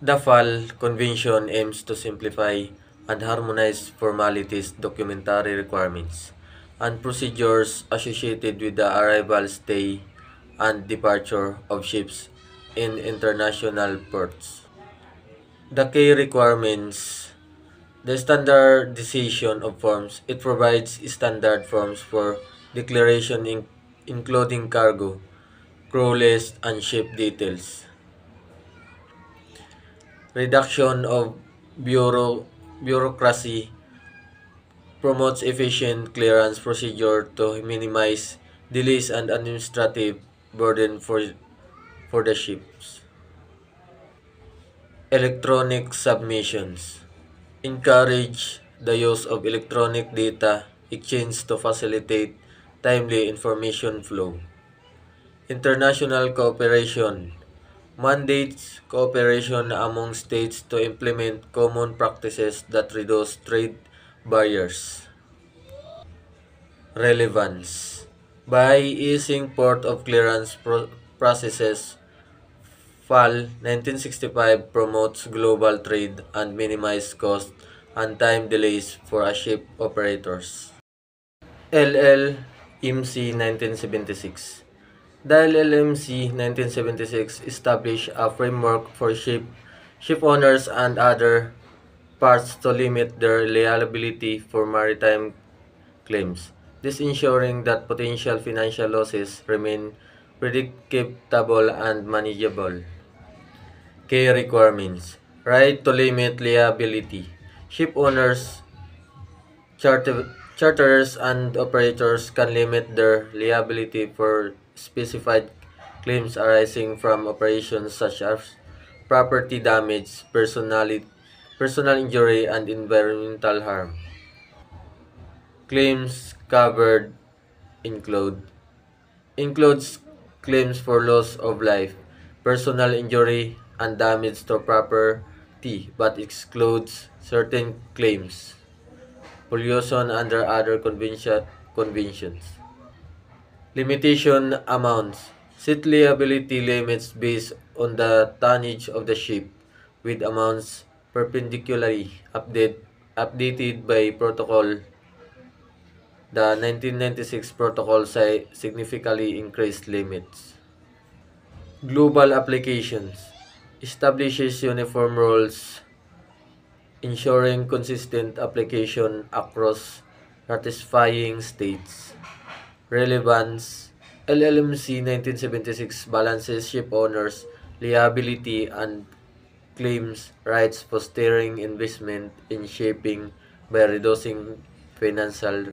The FAL Convention aims to simplify and harmonize formalities, documentary requirements, and procedures associated with the arrival, stay, and departure of ships in international ports. The key requirements: the standardization of forms. It provides standard forms for declaration including cargo, crew list, and ship details. Reduction of bureaucracy promotes efficient clearance procedure to minimize delays and administrative burden for the ships. Electronic submissions encourage the use of electronic data exchange to facilitate timely information flow. International cooperation mandates cooperation among states to implement common practices that reduce trade barriers. Relevance: by easing port of clearance processes, FAL 1965 promotes global trade and minimizes cost and time delays for ship operators. LLMC 1976. The LLMC 1976 established a framework for ship owners and other parts to limit their liability for maritime claims, this ensuring that potential financial losses remain predictable and manageable. Key requirements: right to limit liability. Ship owners, charterers, and operators can limit their liability for specified claims arising from operations such as property damage, personal injury, and environmental harm. Claims covered includes claims for loss of life, personal injury, and damage to property, but excludes certain claims, pollution under other conventions. Limitation amounts: set liability limits based on the tonnage of the ship, with amounts perpendicularly updated by protocol. The 1996 protocol significantly increased limits. Global applications establishes uniform rules ensuring consistent application across satisfying states. Relevance: LLMC 1976 balances ship owners' liability and claims rights, fostering investment in shipping by reducing financial